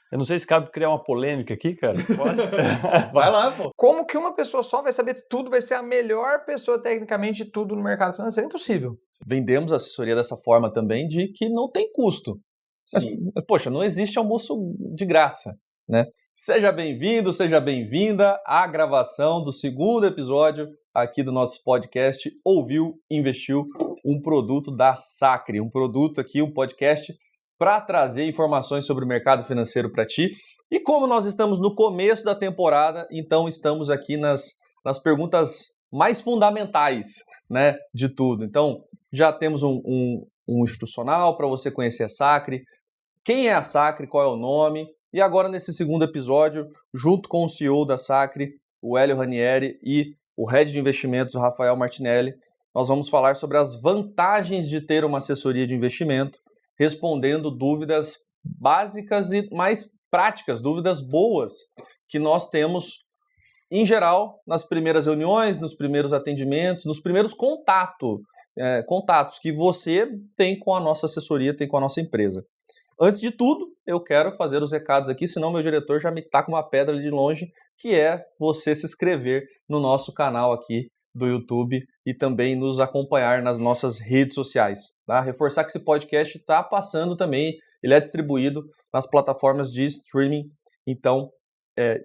Eu não sei se cabe criar uma polêmica aqui, cara. Pode? Vai lá, pô. Como que uma pessoa só vai saber tudo, vai ser a melhor pessoa tecnicamente de tudo no mercado financeiro? É impossível. Vendemos assessoria dessa forma também, de que não tem custo. Mas, poxa, não existe almoço de graça, né? Seja bem-vindo, seja bem-vinda à gravação do segundo episódio aqui do nosso podcast Ouviu, Investiu, um produto da Sacre, um produto aqui, um podcast para trazer informações sobre o mercado financeiro para ti. E como nós estamos no começo da temporada, então estamos aqui nas perguntas mais fundamentais, né, de tudo. Então, já temos um institucional para você conhecer a Sacre, quem é a Sacre, qual é o nome. E agora, nesse segundo episódio, junto com o CEO da Sacre, o Hélio Ranieri, e o Head de Investimentos, o Rafael Martinelli, nós vamos falar sobre as vantagens de ter uma assessoria de investimento, respondendo dúvidas básicas e mais práticas, dúvidas boas que nós temos, em geral, nas primeiras reuniões, nos primeiros atendimentos, nos primeiros contatos que você tem com a nossa assessoria, tem com a nossa empresa. Antes de tudo, eu quero fazer os recados aqui, senão meu diretor já me taca uma pedra ali de longe, que é você se inscrever no nosso canal aqui do YouTube e também nos acompanhar nas nossas redes sociais. Tá? Reforçar que esse podcast está passando também, ele é distribuído nas plataformas de streaming, então,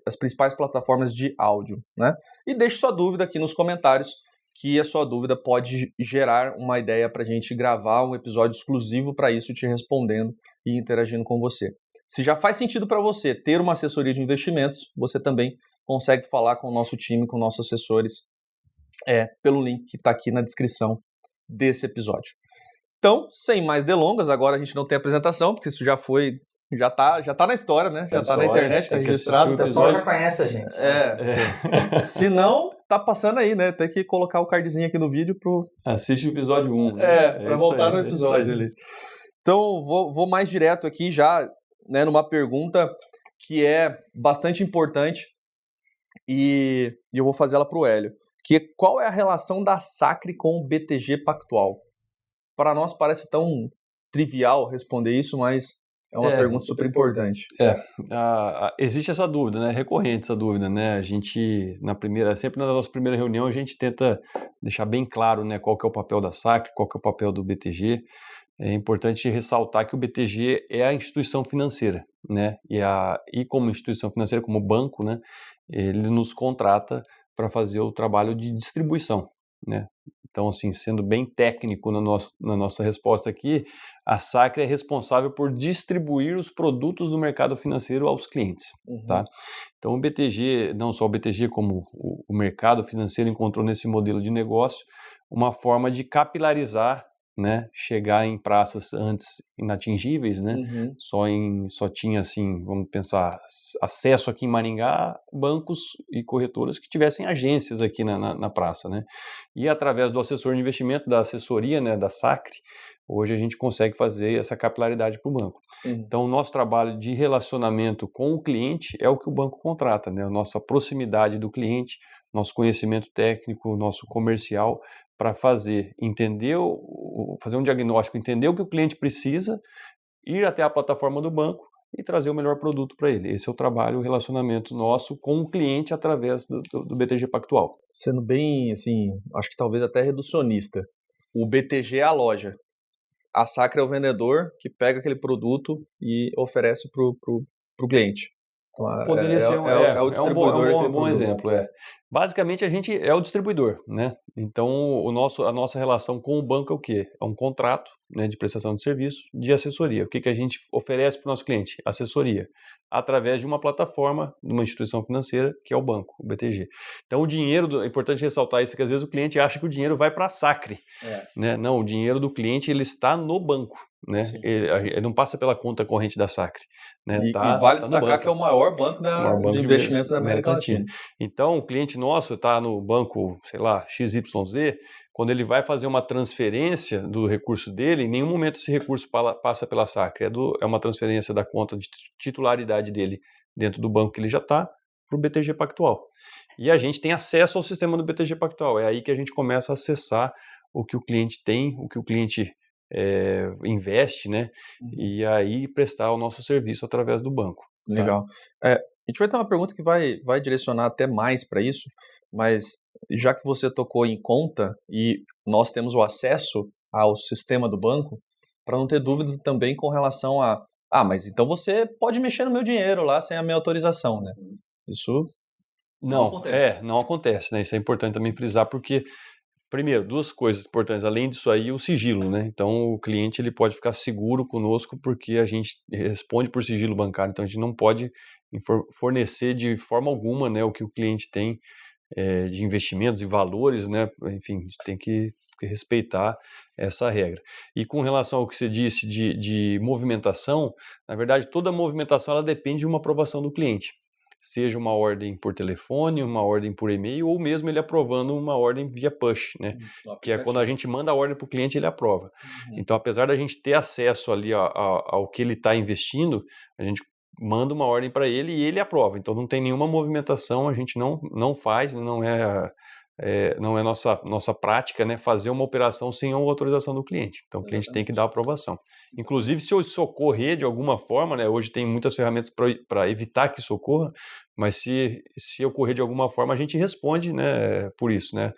as principais plataformas de áudio. Né? E deixe sua dúvida aqui nos comentários, que a sua dúvida pode gerar uma ideia para a gente gravar um episódio exclusivo para isso, te respondendo e interagindo com você. Se já faz sentido para você ter uma assessoria de investimentos, você também consegue falar com o nosso time, com nossos assessores, pelo link que está aqui na descrição desse episódio. Então, sem mais delongas, agora a gente não tem apresentação, porque isso já tá na história, né? Já tá na internet, tá registrado. O pessoal já conhece a gente. Se não, tá passando aí, né? Tem que colocar o cardzinho aqui no vídeo pro... Assiste o episódio 1. Né? Para voltar no episódio ali. Então, vou mais direto aqui já, né, numa pergunta que é bastante importante e eu vou fazer ela pro Hélio. Que qual é a relação da Sacre com o BTG Pactual? Para nós parece tão trivial responder isso, mas é uma pergunta super importante. Existe essa dúvida, né? Recorrente essa dúvida, né? A gente, sempre na nossa primeira reunião, a gente tenta deixar bem claro, né, qual que é o papel da Sacre, qual que é o papel do BTG. É importante ressaltar que o BTG é a instituição financeira, né? E como instituição financeira, como banco, né, ele nos contrata para fazer o trabalho de distribuição, né? Então, assim, sendo bem técnico na nossa resposta aqui, a Sacre é responsável por distribuir os produtos do mercado financeiro aos clientes, tá? Então, o BTG, não só o BTG, como o mercado financeiro encontrou nesse modelo de negócio uma forma de capilarizar, né, chegar em praças antes inatingíveis, né, só tinha, assim, vamos pensar, acesso aqui em Maringá, bancos e corretoras que tivessem agências aqui na praça, né, e através do assessor de investimento, da assessoria, né, da Sacre, hoje a gente consegue fazer essa capilaridade para o banco. Então, o nosso trabalho de relacionamento com o cliente é o que o banco contrata, né, a nossa proximidade do cliente, nosso conhecimento técnico, nosso comercial, para fazer um diagnóstico, entender o que o cliente precisa, ir até a plataforma do banco e trazer o melhor produto para ele. Esse é o trabalho, o relacionamento nosso com o cliente através do BTG Pactual. Sendo bem, assim, acho que talvez até reducionista, o BTG é a loja. A Sacre é o vendedor que pega aquele produto e oferece para o cliente. Poderia ser o distribuidor. É um bom exemplo. Basicamente, a gente é o distribuidor, né? Então, a nossa relação com o banco é o quê? É um contrato, né, de prestação de serviço, de assessoria. O que a gente oferece para o nosso cliente? Assessoria. Através de uma plataforma, de uma instituição financeira, que é o banco, o BTG. Então, o dinheiro, é importante ressaltar isso, que às vezes o cliente acha que o dinheiro vai para a Sacre. Né? Não, o dinheiro do cliente ele está no banco. Né? Ele não passa pela conta corrente da Sacre. Né? E vale destacar que é o maior banco de investimentos da América Latina. Então, o cliente nosso está no banco, sei lá, XYZ, quando ele vai fazer uma transferência do recurso dele, em nenhum momento esse recurso passa pela Sacre. É uma transferência da conta de titularidade dele dentro do banco que ele já está para o BTG Pactual. E a gente tem acesso ao sistema do BTG Pactual. É aí que a gente começa a acessar o que o cliente tem, o que o cliente investe, né? E aí prestar o nosso serviço através do banco. Legal. A gente vai ter uma pergunta que vai direcionar até mais para isso, mas já que você tocou em conta e nós temos o acesso ao sistema do banco, para não ter dúvida também com relação a, mas então você pode mexer no meu dinheiro lá sem a minha autorização, né? Isso não acontece. Não acontece, né? Isso é importante também frisar, porque, primeiro, duas coisas importantes, além disso aí, o sigilo, né? Então, o cliente ele pode ficar seguro conosco porque a gente responde por sigilo bancário, então a gente não pode fornecer de forma alguma, né, o que o cliente tem de investimentos e valores, né? Enfim, a gente tem que respeitar essa regra. E com relação ao que você disse de movimentação, na verdade, toda movimentação ela depende de uma aprovação do cliente. Seja uma ordem por telefone, uma ordem por e-mail, ou mesmo ele aprovando uma ordem via push, né? Que é quando a gente manda a ordem para o cliente, ele aprova. Então, apesar da gente ter acesso ali ao que ele está investindo, a gente manda uma ordem para ele e ele aprova. Então, não tem nenhuma movimentação, a gente não faz, não é nossa prática, né, fazer uma operação sem a autorização do cliente. Então, o cliente tem que dar a aprovação. Inclusive, se isso ocorrer de alguma forma, né, hoje tem muitas ferramentas para evitar que isso ocorra, mas se ocorrer de alguma forma, a gente responde, né, por isso, né,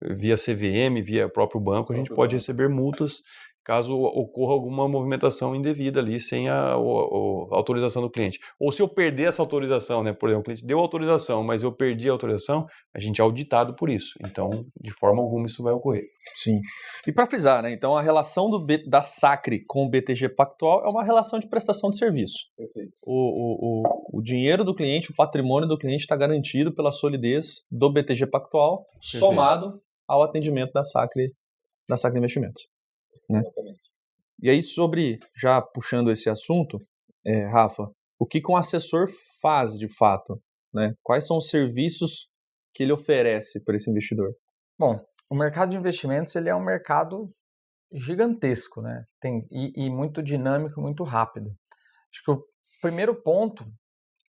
via CVM, via próprio banco, a gente pode receber multas caso ocorra alguma movimentação indevida ali sem a autorização do cliente. Ou se eu perder essa autorização, né? Por exemplo, o cliente deu autorização, mas eu perdi a autorização, a gente é auditado por isso. Então, de forma alguma, isso vai ocorrer. Sim. E para frisar, né? Então, a relação da Sacre com o BTG Pactual é uma relação de prestação de serviço. Perfeito. O dinheiro do cliente, o patrimônio do cliente está garantido pela solidez do BTG Pactual, somado ao atendimento da Sacre Investimentos. Né? E aí, já puxando esse assunto, Rafa, o que um assessor faz de fato? Né? Quais são os serviços que ele oferece para esse investidor? Bom, o mercado de investimentos ele é um mercado gigantesco, né? E muito dinâmico, muito rápido. Acho que o primeiro ponto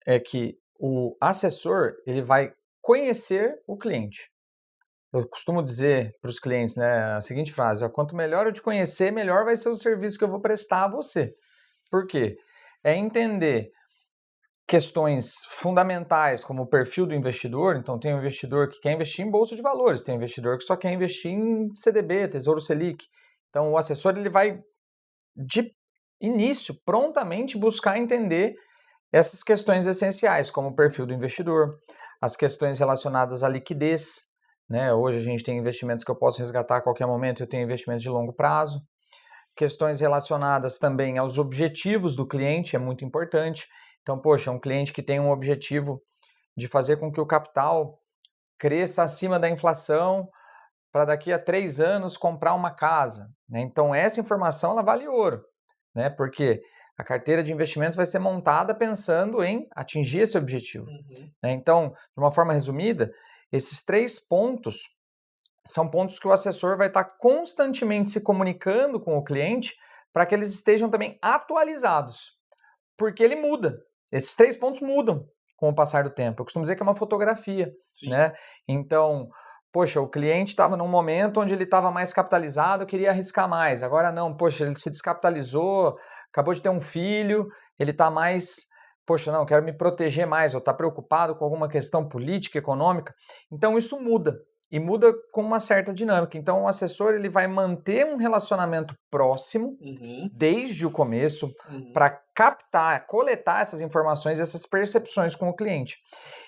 é que o assessor ele vai conhecer o cliente. Eu costumo dizer para os clientes, né, a seguinte frase: quanto melhor eu te conhecer, melhor vai ser o serviço que eu vou prestar a você. Por quê? É entender questões fundamentais como o perfil do investidor. Então, tem um investidor que quer investir em bolsa de valores, tem um investidor que só quer investir em CDB, Tesouro Selic. Então, o assessor ele vai, de início, prontamente buscar entender essas questões essenciais, como o perfil do investidor, as questões relacionadas à liquidez. Né? Hoje a gente tem investimentos que eu posso resgatar a qualquer momento, eu tenho investimentos de longo prazo. Questões relacionadas também aos objetivos do cliente, é muito importante. Então, poxa, um cliente que tem um objetivo de fazer com que o capital cresça acima da inflação para daqui a 3 anos comprar uma casa. Né? Então, essa informação ela vale ouro, né? Porque a carteira de investimento vai ser montada pensando em atingir esse objetivo. Né? Então, de uma forma resumida, esses 3 pontos são pontos que o assessor vai estar constantemente se comunicando com o cliente para que eles estejam também atualizados, porque ele muda. Esses 3 pontos mudam com o passar do tempo. Eu costumo dizer que é uma fotografia, né? Então, poxa, o cliente estava num momento onde ele estava mais capitalizado, queria arriscar mais. Agora não, poxa, ele se descapitalizou, acabou de ter um filho, ele está mais... Poxa, não, quero me proteger mais, ou está preocupado com alguma questão política, econômica. Então, isso muda, e muda com uma certa dinâmica. Então, o assessor ele vai manter um relacionamento próximo, desde o começo, para captar, coletar essas informações, essas percepções com o cliente.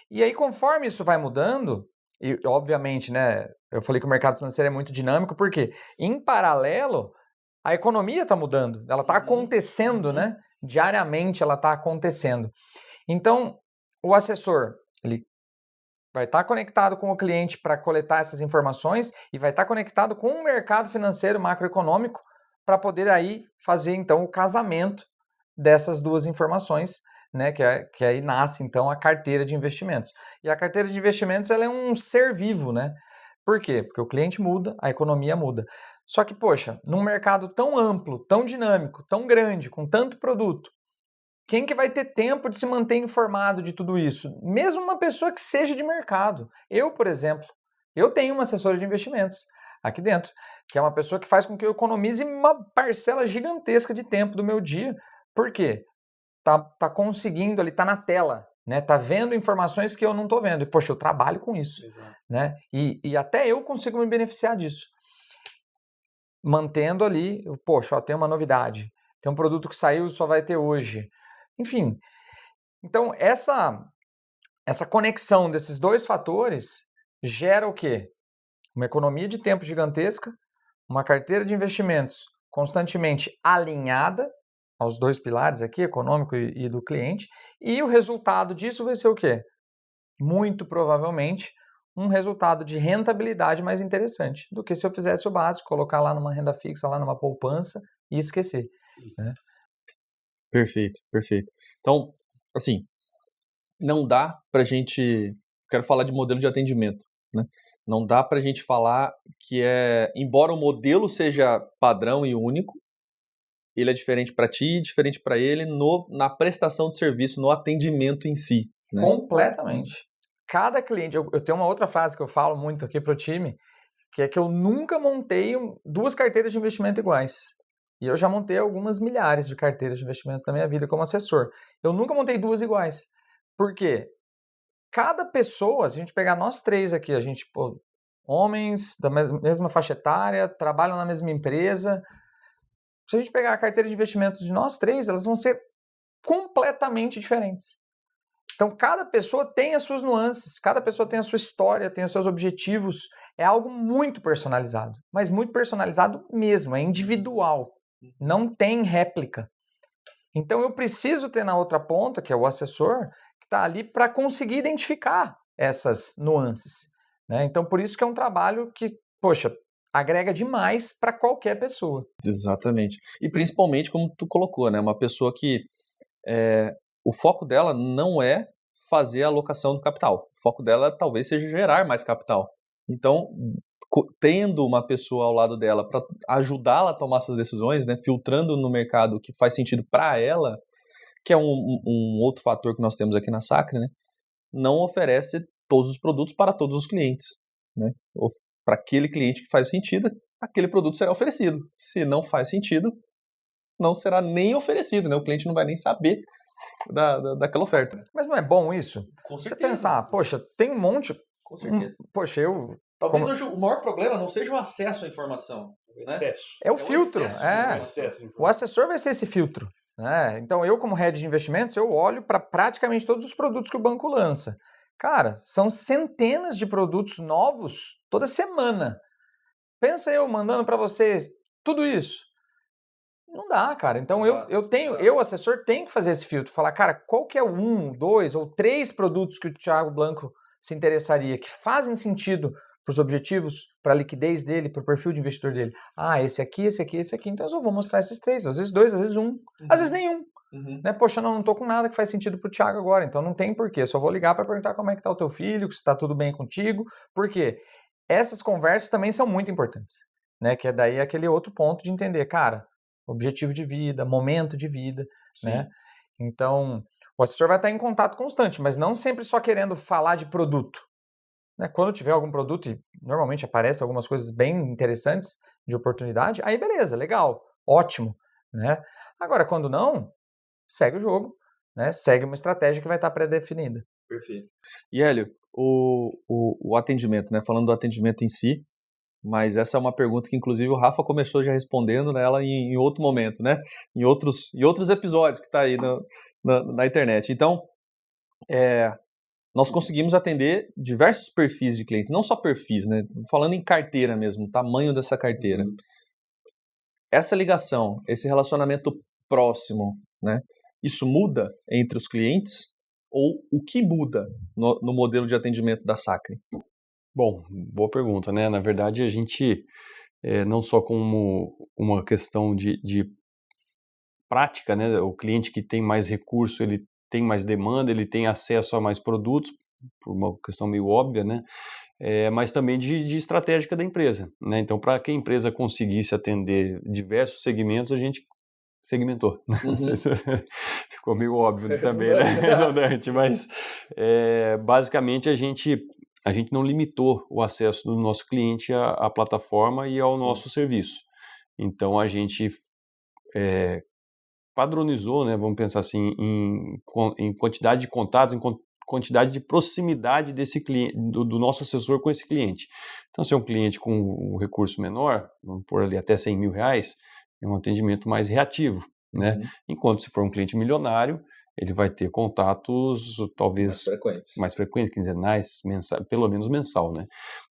E aí, conforme isso vai mudando, e obviamente, né, eu falei que o mercado financeiro é muito dinâmico, porque, em paralelo, a economia está mudando, ela está acontecendo, né? Diariamente ela está acontecendo. Então, o assessor ele vai estar conectado com o cliente para coletar essas informações e vai estar conectado com o mercado financeiro macroeconômico para poder aí fazer então o casamento dessas duas informações, né, que aí nasce então a carteira de investimentos. E a carteira de investimentos ela é um ser vivo, né? Por quê? Porque o cliente muda, a economia muda. Só que, poxa, num mercado tão amplo, tão dinâmico, tão grande, com tanto produto, quem que vai ter tempo de se manter informado de tudo isso? Mesmo uma pessoa que seja de mercado. Eu, por exemplo, eu tenho uma assessora de investimentos aqui dentro, que é uma pessoa que faz com que eu economize uma parcela gigantesca de tempo do meu dia. Por quê? tá conseguindo, ele tá na tela, né? Tá vendo informações que eu não tô vendo. E, poxa, eu trabalho com isso, né? E até eu consigo me beneficiar disso. Mantendo ali, poxa, ó, tem uma novidade, tem um produto que saiu e só vai ter hoje. Enfim, então essa conexão desses dois fatores gera o quê? Uma economia de tempo gigantesca, uma carteira de investimentos constantemente alinhada aos dois pilares aqui, econômico e do cliente, e o resultado disso vai ser o quê? Muito provavelmente um resultado de rentabilidade mais interessante do que se eu fizesse o básico, colocar lá numa renda fixa, lá numa poupança e esquecer, né? Perfeito, perfeito. Então, assim, não dá pra gente... Quero falar de modelo de atendimento, né? Não dá pra gente falar que embora o modelo seja padrão e único, ele é diferente para ti, diferente para ele na prestação de serviço, no atendimento em si, né? Completamente. Cada cliente... Eu tenho uma outra frase que eu falo muito aqui pro time, que é que eu nunca montei 2 carteiras de investimento iguais. E eu já montei algumas milhares de carteiras de investimento na minha vida como assessor. Eu nunca montei 2 iguais. Por quê? Cada pessoa, se a gente pegar nós 3 aqui, a gente, homens da mesma faixa etária, trabalham na mesma empresa. Se a gente pegar a carteira de investimentos de nós 3, elas vão ser completamente diferentes. Então, cada pessoa tem as suas nuances, cada pessoa tem a sua história, tem os seus objetivos. É algo muito personalizado, mas muito personalizado mesmo, é individual, não tem réplica. Então, eu preciso ter na outra ponta, que é o assessor, que está ali para conseguir identificar essas nuances, né? Então, por isso que é um trabalho que, poxa, agrega demais para qualquer pessoa. Exatamente. E principalmente, como tu colocou, né? Uma pessoa que o foco dela não é fazer a alocação do capital. O foco dela talvez seja gerar mais capital. Então, tendo uma pessoa ao lado dela para ajudá-la a tomar essas decisões, né? Filtrando no mercado o que faz sentido para ela, que é um outro fator que nós temos aqui na Sacre, né? Não oferece todos os produtos para todos os clientes, né? Para aquele cliente que faz sentido, aquele produto será oferecido. Se não faz sentido, não será nem oferecido, né? O cliente não vai nem saber daquela oferta. Mas não é bom isso? Com certeza. Você pensar, poxa, tem um monte... Com certeza. Poxa, Talvez hoje o maior problema não seja o acesso à informação. O excesso. É o filtro. O assessor vai ser esse filtro, né? Então, eu como head de investimentos, eu olho para praticamente todos os produtos que o banco lança. Cara, são centenas de produtos novos toda semana. Pensa eu mandando para vocês tudo isso. Não dá, cara. Então, eu, assessor, tenho que fazer esse filtro. Falar, cara, qual que é 1, 2 ou 3 produtos que o Thiago Blanco se interessaria, que fazem sentido para os objetivos, para a liquidez dele, para o perfil de investidor dele. Ah, esse aqui, esse aqui, esse aqui. Então, eu só vou mostrar esses 3. Às vezes 2, às vezes 1. Às vezes nenhum. Né? Poxa, não tô com nada que faz sentido para o Thiago agora. Então, não tem porquê. Só vou ligar para perguntar como é que tá o teu filho, se está tudo bem contigo. Por quê? Essas conversas também são muito importantes. Né? Que é daí aquele outro ponto de entender, cara, objetivo de vida, momento de vida. Né? Então, o assessor vai estar em contato constante, mas não sempre só querendo falar de produto. Né? Quando tiver algum produto, e normalmente aparecem algumas coisas bem interessantes de oportunidade, aí beleza, legal, ótimo. Né? Agora, quando não, segue o jogo, né? Segue uma estratégia que vai estar pré-definida. Perfeito. E Hélio, o atendimento, né? Falando do atendimento em si, mas essa é uma pergunta que inclusive o Rafa começou já respondendo nela em outro momento, né? Em outros episódios que está aí na internet. Então, nós conseguimos atender diversos perfis de clientes, não só perfis, né? Falando em carteira mesmo, o tamanho dessa carteira. Essa ligação, esse relacionamento próximo, né? Isso muda entre os clientes? Ou o que muda no modelo de atendimento da Sacre? Bom, boa pergunta, né? Na verdade, a gente, não só como uma questão de prática, né? O cliente que tem mais recurso, ele tem mais demanda, ele tem acesso a mais produtos, por uma questão meio óbvia, né? Mas também de estratégica da empresa, né? Então, para que a empresa conseguisse atender diversos segmentos, a gente segmentou. Ficou meio óbvio também, né? Redundante, mas basicamente a gente não limitou o acesso do nosso cliente à plataforma e ao nosso serviço. Então, a gente padronizou, né, vamos pensar assim, em quantidade de contatos, em quantidade de proximidade desse cliente, do nosso assessor com esse cliente. Então, se é um cliente com um recurso menor, vamos pôr ali até R$100 mil, é um atendimento mais reativo, né? Enquanto se for um cliente milionário, ele vai ter contatos talvez mais frequentes, quinzenais, pelo menos mensal, né?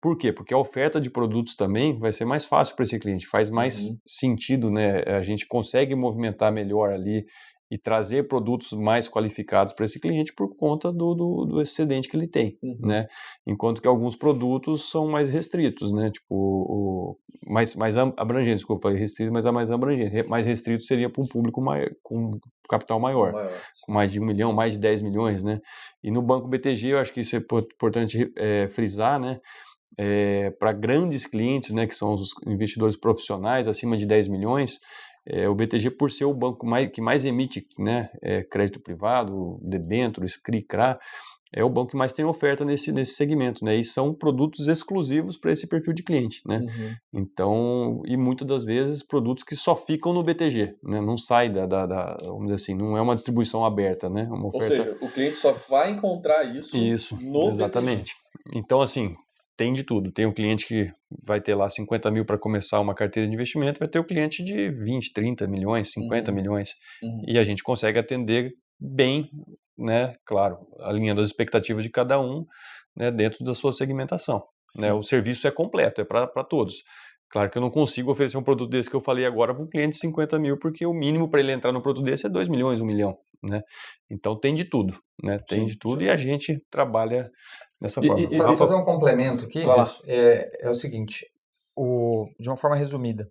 Por quê? Porque a oferta de produtos também vai ser mais fácil para esse cliente, faz mais sentido, né? A gente consegue movimentar melhor ali e trazer produtos mais qualificados para esse cliente por conta do excedente que ele tem, né? Enquanto que alguns produtos são mais restritos, né? Tipo, mais abrangentes, como eu falei, restrito, mas é mais abrangente. Mais restrito seria para um público com capital maior, com mais de 1 milhão, mais de 10 milhões, né? E no Banco BTG, eu acho que isso é importante frisar, né? Para grandes clientes, né, que são os investidores profissionais acima de 10 milhões, o BTG, por ser o banco que mais emite, né, crédito privado, debêntures, CRI, CRA, é o banco que mais tem oferta nesse segmento, né, e são produtos exclusivos para esse perfil de cliente, né. Então, e muitas das vezes produtos que só ficam no BTG, né, não sai vamos dizer assim, não é uma distribuição aberta, né, uma oferta... Ou seja, o cliente só vai encontrar isso no exatamente. BTG. Então, assim, tem de tudo. Tem um cliente que vai ter lá 50 mil para começar uma carteira de investimento, vai ter o cliente de 20, 30 milhões, 50 milhões. E a gente consegue atender bem, né, claro, alinhando as expectativas de cada um, né, dentro da sua segmentação. Né? O serviço é completo, é para todos. Claro que eu não consigo oferecer um produto desse que eu falei agora para um cliente de 50 mil, porque o mínimo para ele entrar no produto desse é 2 milhões, 1 milhão. Né? Então tem de tudo, né? Tem de tudo e a gente trabalha dessa forma. Vou fazer um complemento aqui. É o seguinte, de uma forma resumida,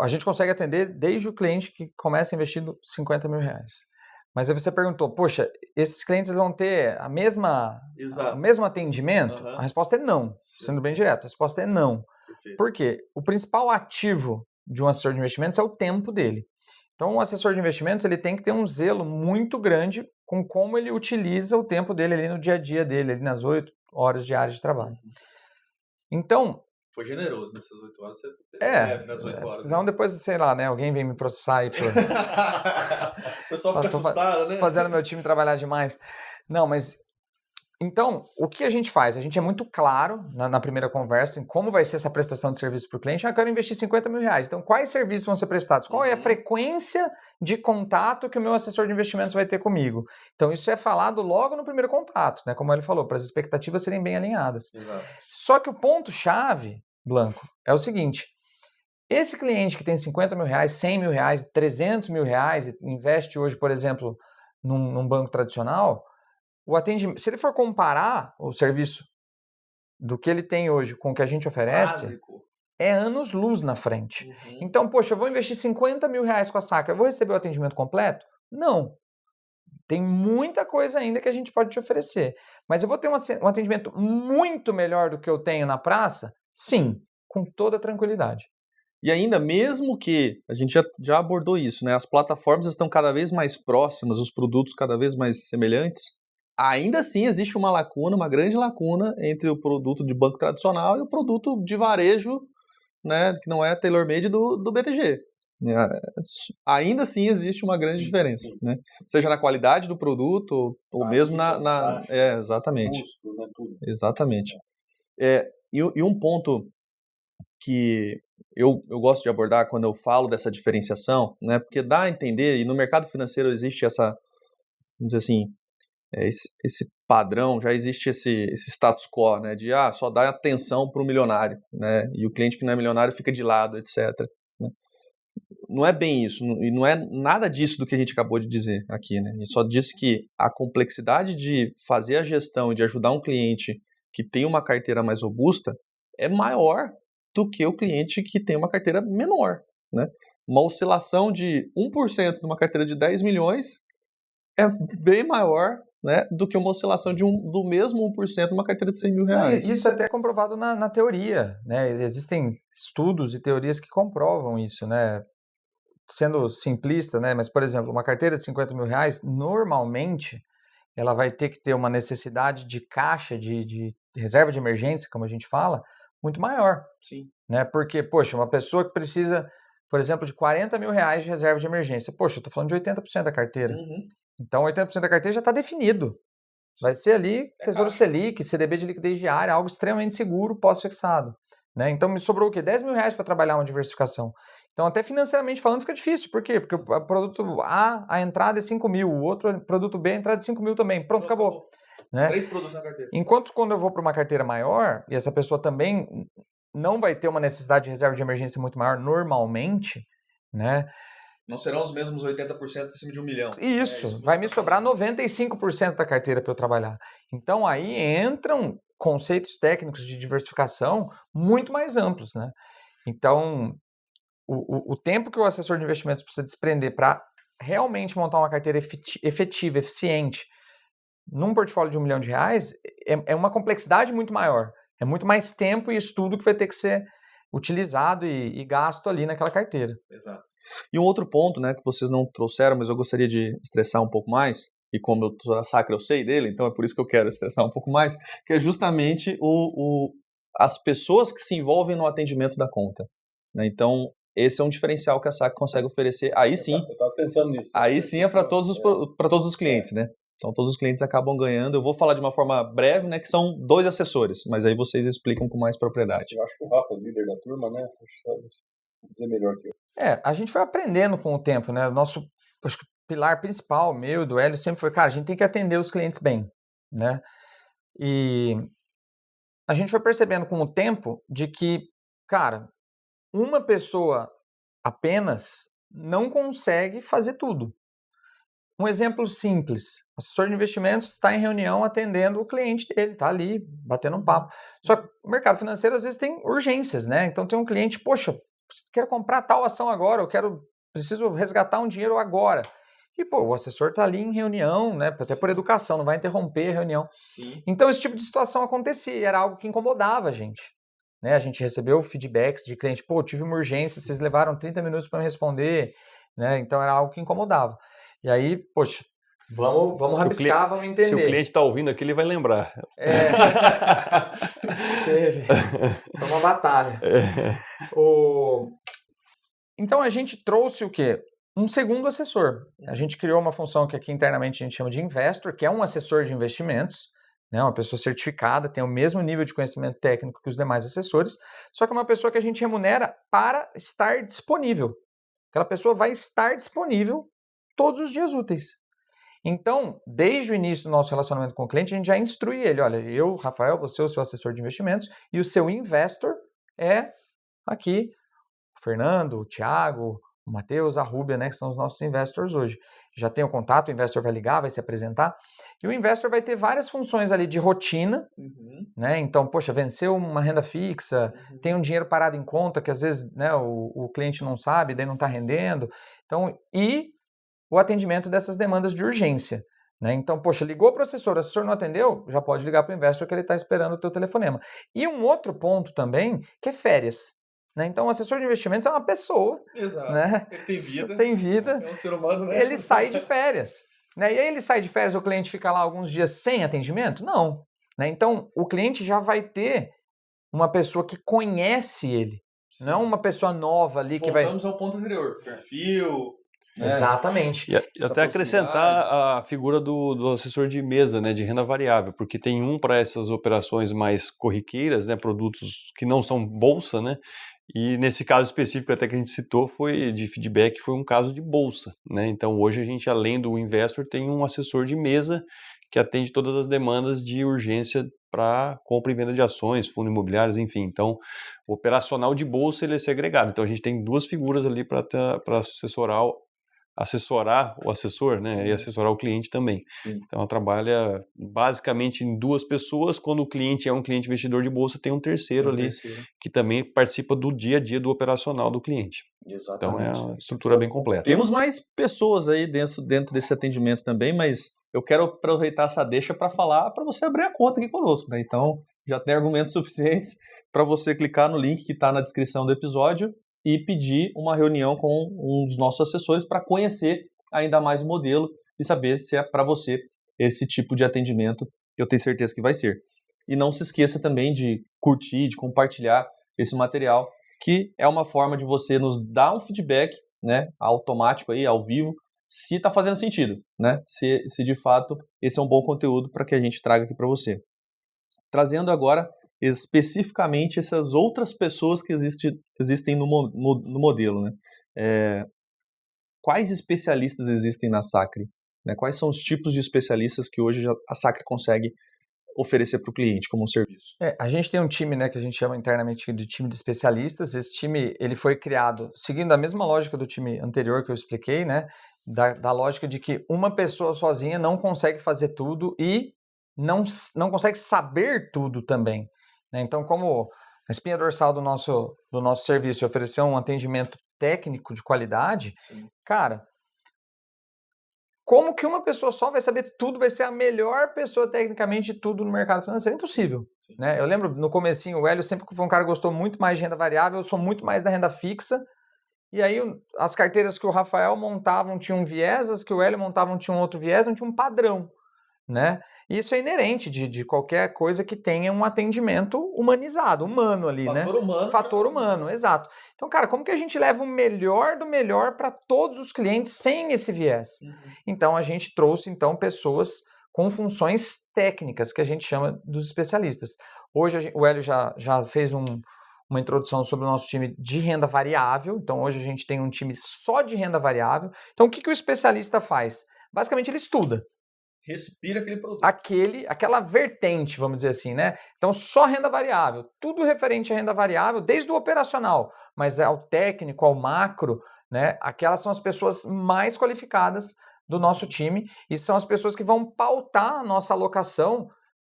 a gente consegue atender desde o cliente que começa investindo 50 mil reais. Mas aí você perguntou, poxa, esses clientes vão ter o mesmo atendimento? A resposta é não, sendo bem direto, a resposta é não. Perfeito. Por quê? O principal ativo de um assessor de investimentos é o tempo dele. Então, o assessor de investimentos ele tem que ter um zelo muito grande com como ele utiliza o tempo dele ali no dia a dia dele, ali nas 8 horas diárias de trabalho. Então... Foi generoso nessas 8 horas. Você nas 8 horas. Então, depois, sei lá, né? Alguém vem me processar aí por... O pessoal fica assustado, né? Fazendo meu time trabalhar demais. Não, mas... Então, o que a gente faz? A gente é muito claro na primeira conversa em como vai ser essa prestação de serviço para o cliente. Eu quero investir 50 mil reais. Então, quais serviços vão ser prestados? Qual é a frequência de contato que o meu assessor de investimentos vai ter comigo? Então, isso é falado logo no primeiro contato, né? Como ele falou, para as expectativas serem bem alinhadas. Exato. Só que o ponto-chave, Blanco, é o seguinte. Esse cliente que tem 50 mil reais, 100 mil reais, 300 mil reais e investe hoje, por exemplo, num banco tradicional... O atendimento, se ele for comparar o serviço do que ele tem hoje com o que a gente oferece, é anos-luz na frente. Então, poxa, eu vou investir 50 mil reais com a Sacra, eu vou receber o atendimento completo? Não. Tem muita coisa ainda que a gente pode te oferecer. Mas eu vou ter um atendimento muito melhor do que eu tenho na praça? Sim, com toda tranquilidade. E ainda, mesmo que, a gente já abordou isso, né? As plataformas estão cada vez mais próximas, os produtos cada vez mais semelhantes, ainda assim existe uma lacuna, uma grande lacuna entre o produto de banco tradicional e o produto de varejo, né, que não é tailor-made do BTG. Ainda assim existe uma grande diferença, né? Seja na qualidade do produto ou mesmo na exatamente. Custo, né, tudo. Exatamente. E um ponto que eu gosto de abordar quando eu falo dessa diferenciação, né, porque dá a entender, e no mercado financeiro existe essa, vamos dizer assim, esse padrão, já existe esse status quo, né, de só dá atenção para o milionário, né, e o cliente que não é milionário fica de lado, etc. Né? Não é bem isso, e não é nada disso do que a gente acabou de dizer aqui, né, a gente só disse que a complexidade de fazer a gestão e de ajudar um cliente que tem uma carteira mais robusta é maior do que o cliente que tem uma carteira menor, né. Uma oscilação de 1% numa carteira de 10 milhões é bem maior, né, do que uma oscilação do mesmo 1% numa carteira de 100 mil reais. Isso é até comprovado na teoria, né? Existem estudos e teorias que comprovam isso, né? Sendo simplista, né? Mas, por exemplo, uma carteira de 50 mil reais, normalmente, ela vai ter que ter uma necessidade de caixa, de reserva de emergência, como a gente fala, muito maior. Sim. Né? Porque, poxa, uma pessoa que precisa, por exemplo, de R$40 mil de reserva de emergência. Poxa, eu estou falando de 80% da carteira. Então, 80% da carteira já está definido. Vai ser ali Tesouro Selic, CDB de liquidez diária, algo extremamente seguro, pós-fixado. Né? Então, me sobrou o quê? R$10 mil para trabalhar uma diversificação. Então, até financeiramente falando, fica difícil. Por quê? Porque o produto A, a entrada é 5 mil, o outro produto B, a entrada é 5 mil também. Pronto, acabou. Né? 3 produtos na carteira. Enquanto quando eu vou para uma carteira maior, e essa pessoa também não vai ter uma necessidade de reserva de emergência muito maior normalmente, né? Não serão os mesmos 80% acima de $1 milhão. Isso vai me sobrar 95% da carteira para eu trabalhar. Então, aí entram conceitos técnicos de diversificação muito mais amplos, né? Então, o tempo que o assessor de investimentos precisa desprender para realmente montar uma carteira efetiva, eficiente, num portfólio de R$1 milhão é uma complexidade muito maior. É muito mais tempo e estudo que vai ter que ser utilizado e gasto ali naquela carteira. Exato. E um outro ponto, né, que vocês não trouxeram, mas eu gostaria de estressar um pouco mais, e como eu tô na Sacra eu sei dele, então é por isso que eu quero estressar um pouco mais, que é justamente as pessoas que se envolvem no atendimento da conta. Né? Então, esse é um diferencial que a Sacra consegue oferecer. Aí sim, eu estava pensando nisso. Aí sim é para todos os clientes, né? Então, todos os clientes acabam ganhando. Eu vou falar de uma forma breve, né, que são 2 assessores, mas aí vocês explicam com mais propriedade. Eu acho que o Rafa é o líder da turma, né? Sabe dizer melhor que eu. A gente foi aprendendo com o tempo, né? O nosso acho que pilar principal, meu e do Hélio, sempre foi, cara, a gente tem que atender os clientes bem, né? E a gente foi percebendo com o tempo de que, cara, uma pessoa apenas não consegue fazer tudo. Um exemplo simples, o assessor de investimentos está em reunião atendendo o cliente dele, está ali, batendo um papo. Só que o mercado financeiro às vezes tem urgências, né? Então tem um cliente, poxa, quero comprar tal ação agora, preciso resgatar um dinheiro agora. E, o assessor está ali em reunião, né? Até por educação, não vai interromper a reunião. Sim. Então esse tipo de situação acontecia, era algo que incomodava a gente. Né? A gente recebeu feedbacks de cliente, tive uma urgência, vocês levaram 30 minutos para me responder, né? Então era algo que incomodava. E aí, poxa, vamos rabiscar, vamos entender. Se o cliente está ouvindo aqui, ele vai lembrar. Teve. Foi uma batalha. Então a gente trouxe o quê? Um segundo assessor. A gente criou uma função que aqui internamente a gente chama de investor, que é um assessor de investimentos, né? Uma pessoa certificada, tem o mesmo nível de conhecimento técnico que os demais assessores, só que é uma pessoa que a gente remunera para estar disponível. Aquela pessoa vai estar disponível todos os dias úteis. Então, desde o início do nosso relacionamento com o cliente, a gente já instrui ele, olha, eu, Rafael, vou ser o seu assessor de investimentos e o seu investor é aqui o Fernando, o Thiago, o Matheus, a Rúbia, né, que são os nossos investors hoje. Já tem o contato, o investor vai ligar, vai se apresentar, e o investor vai ter várias funções ali de rotina, né? Então, venceu uma renda fixa, tem um dinheiro parado em conta que às vezes, né, o cliente não sabe, daí não está rendendo. Então, e o atendimento dessas demandas de urgência. Né? Então, ligou para o assessor não atendeu, já pode ligar para o investor que ele está esperando o teu telefonema. E um outro ponto também, que é férias. Né? Então, o assessor de investimentos é uma pessoa. Exato. Né? Ele tem vida. Tem vida. É um ser humano, né? Ele sai de férias. Né? E aí ele sai de férias, o cliente fica lá alguns dias sem atendimento? Não. Né? Então, o cliente já vai ter uma pessoa que conhece ele. Sim. Não uma pessoa nova ali que vai... Voltamos ao ponto anterior. Perfil... Exatamente. E até acrescentar a figura do assessor de mesa, né, de renda variável, porque tem para essas operações mais corriqueiras, né, produtos que não são bolsa, né, e nesse caso específico até que a gente citou foi de feedback, foi um caso de bolsa, né, então hoje a gente, além do investor, tem um assessor de mesa que atende todas as demandas de urgência para compra e venda de ações, fundos imobiliários, enfim. Então, o operacional de bolsa ele é segregado. Então, a gente tem 2 figuras ali para assessorar o assessor, né, e assessorar o cliente também. Sim. Então, trabalha basicamente em 2 pessoas. Quando o cliente é um cliente investidor de bolsa, tem um terceiro ali que também participa do dia a dia do operacional do cliente. Exatamente. Então, é uma estrutura bem completa. Temos mais pessoas aí dentro desse atendimento também, mas eu quero aproveitar essa deixa para falar para você abrir a conta aqui conosco, né? Então, já tem argumentos suficientes para você clicar no link que está na descrição do episódio e pedir uma reunião com um dos nossos assessores para conhecer ainda mais o modelo e saber se é para você esse tipo de atendimento. Eu tenho certeza que vai ser. E não se esqueça também de curtir, de compartilhar esse material, que é uma forma de você nos dar um feedback, né, automático aí, ao vivo, se está fazendo sentido, né? Se de fato esse é um bom conteúdo para que a gente traga aqui para você. Trazendo agora especificamente essas outras pessoas que existem no modelo, né? Quais especialistas existem na Sacre? Né? Quais são os tipos de especialistas que hoje a Sacre consegue oferecer para o cliente como um serviço? A gente tem um time, né, que a gente chama internamente de time de especialistas. Esse time ele foi criado seguindo a mesma lógica do time anterior que eu expliquei, né? Da lógica de que uma pessoa sozinha não consegue fazer tudo e não consegue saber tudo também. Né? Então, como a espinha dorsal do nosso serviço é oferecer um atendimento técnico de qualidade, sim, cara, como que uma pessoa só vai saber tudo, vai ser a melhor pessoa tecnicamente de tudo no mercado financeiro? É impossível. Né? Eu lembro no comecinho, o Hélio sempre foi um cara que gostou muito mais de renda variável, eu sou muito mais da renda fixa. E aí as carteiras que o Rafael montavam tinham um viés, as que o Hélio montavam tinham outro viés, não tinha um padrão. Né? E isso é inerente de qualquer coisa que tenha um atendimento humanizado, humano ali, fator, né? Humano, fator humano, exato. Então, cara, como que a gente leva o melhor do melhor para todos os clientes sem esse viés? Então, a gente trouxe, então, pessoas com funções técnicas, que a gente chama dos especialistas. Hoje, o Hélio já fez uma introdução sobre o nosso time de renda variável. Então, hoje a gente tem um time só de renda variável. Então, o que o especialista faz? Basicamente, ele estuda. Respira aquele produto. Aquela vertente, vamos dizer assim, né? Então, só renda variável. Tudo referente à renda variável, desde o operacional, mas ao técnico, ao macro, né? Aquelas são as pessoas mais qualificadas do nosso time e são as pessoas que vão pautar a nossa alocação,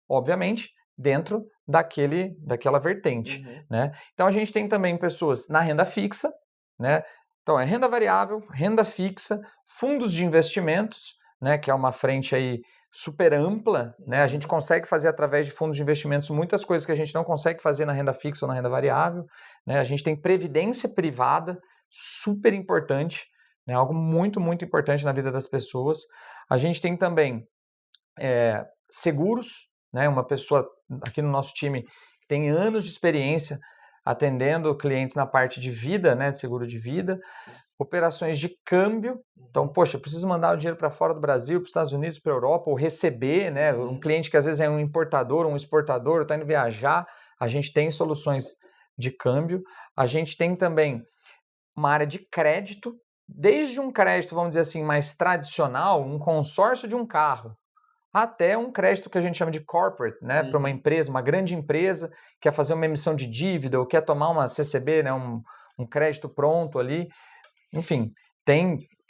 obviamente, dentro daquela vertente, né? Então, a gente tem também pessoas na renda fixa, né? Então, é renda variável, renda fixa, fundos de investimentos, né, que é uma frente aí super ampla, né? A gente consegue fazer através de fundos de investimentos muitas coisas que a gente não consegue fazer na renda fixa ou na renda variável, né? A gente tem previdência privada, super importante, né? Algo muito, muito importante na vida das pessoas. A gente tem também seguros, né? Uma pessoa aqui no nosso time que tem anos de experiência atendendo clientes na parte de vida, né, de seguro de vida. Operações de câmbio, então, poxa, eu preciso mandar o dinheiro para fora do Brasil, para os Estados Unidos, para a Europa, ou receber, né? Um cliente que às vezes é um importador, um exportador, está indo viajar, a gente tem soluções de câmbio. A gente tem também uma área de crédito, desde um crédito, vamos dizer assim, mais tradicional, um consórcio de um carro, até um crédito que a gente chama de corporate, né? Para uma empresa, uma grande empresa, quer fazer uma emissão de dívida ou quer tomar uma CCB, né? Um crédito pronto ali. Enfim,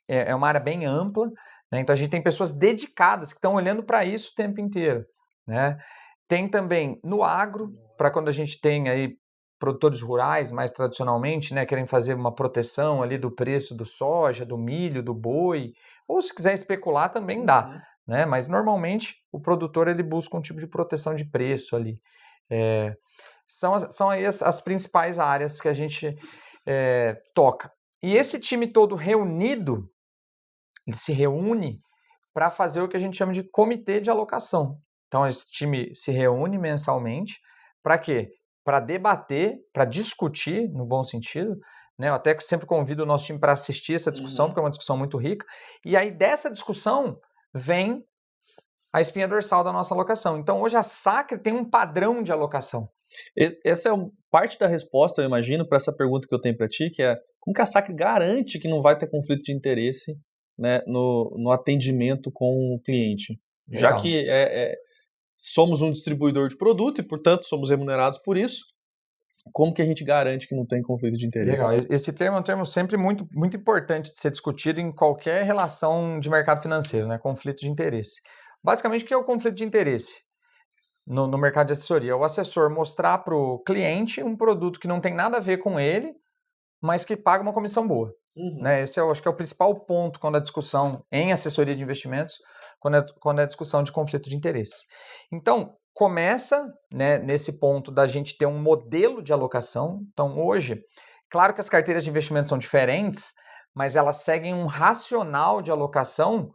é uma área bem ampla, né? Então a gente tem pessoas dedicadas que estão olhando para isso o tempo inteiro, né? Tem também no agro, para quando a gente tem aí produtores rurais, mais tradicionalmente, né, querem fazer uma proteção ali do preço do soja, do milho, do boi, ou se quiser especular também dá, né? Mas normalmente o produtor ele busca um tipo de proteção de preço ali. São aí as principais áreas que a gente toca. E esse time todo reunido, ele se reúne para fazer o que a gente chama de comitê de alocação. Então, esse time se reúne mensalmente para quê? Para debater, para discutir, no bom sentido, né? Eu até sempre convido o nosso time para assistir essa discussão, porque é uma discussão muito rica. E aí, dessa discussão, vem a espinha dorsal da nossa alocação. Então, hoje a Sacre tem um padrão de alocação. Essa é parte da resposta, eu imagino, para essa pergunta que eu tenho para ti, que é como que a Sacre garante que não vai ter conflito de interesse, né, no atendimento com o cliente? Legal. Já que somos um distribuidor de produto e, portanto, somos remunerados por isso, como que a gente garante que não tem conflito de interesse? Legal. Esse termo é um termo sempre muito, muito importante de ser discutido em qualquer relação de mercado financeiro, né? Conflito de interesse. Basicamente, o que é o conflito de interesse? No mercado de assessoria, o assessor mostrar para o cliente um produto que não tem nada a ver com ele, mas que paga uma comissão boa. Né? Esse acho que é o principal ponto quando a discussão em assessoria de investimentos, quando é a discussão de conflito de interesse. Então, começa, né, nesse ponto da gente ter um modelo de alocação. Então, hoje, claro que as carteiras de investimentos são diferentes, mas elas seguem um racional de alocação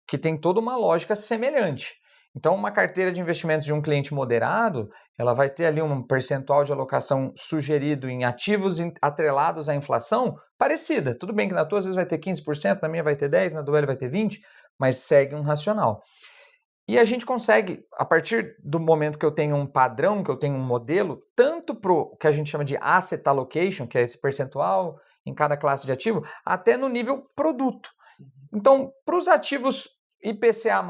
que tem toda uma lógica semelhante. Então, uma carteira de investimentos de um cliente moderado, ela vai ter ali um percentual de alocação sugerido em ativos atrelados à inflação parecida. Tudo bem que na tua às vezes vai ter 15%, na minha vai ter 10%, na do Hélio vai ter 20%, mas segue um racional. E a gente consegue, a partir do momento que eu tenho um padrão, que eu tenho um modelo, tanto para o que a gente chama de asset allocation, que é esse percentual em cada classe de ativo, até no nível produto. Então, para os ativos IPCA+,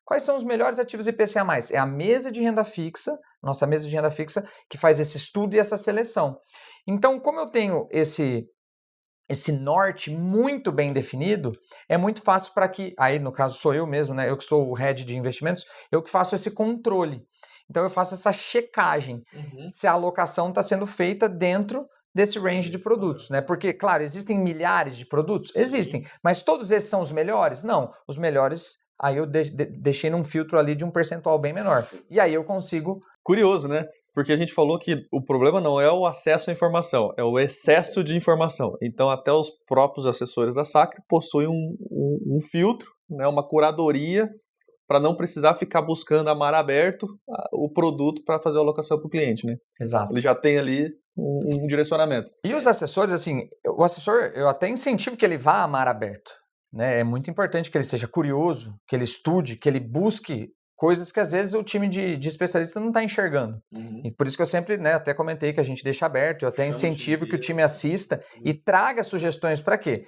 quais são os melhores ativos IPCA+? É a mesa de renda fixa, nossa mesa de renda fixa, que faz esse estudo e essa seleção. Então, como eu tenho esse norte muito bem definido, é muito fácil para que, aí no caso sou eu mesmo, né? Eu que sou o head de investimentos, eu que faço esse controle. Então eu faço essa checagem se a alocação está sendo feita dentro desse range de produtos, né? Porque, claro, existem milhares de produtos? Sim. Existem, mas todos esses são os melhores? Não, os melhores, aí eu deixei num filtro ali de um percentual bem menor. E aí eu consigo... Curioso, né? Porque a gente falou que o problema não é o acesso à informação, é o excesso de informação. Então, até os próprios assessores da Sacre possuem um filtro, né, uma curadoria, para não precisar ficar buscando a mar aberto o produto para fazer a alocação para o cliente, né? Exato. Ele já tem ali um direcionamento. E os assessores, assim, o assessor, eu até incentivo que ele vá a mar aberto, né? É muito importante que ele seja curioso, que ele estude, que ele busque coisas que às vezes o time de especialista não está enxergando. E por isso que eu sempre, né, até comentei que a gente deixa aberto, eu até incentivo que o time assista e traga sugestões para quê?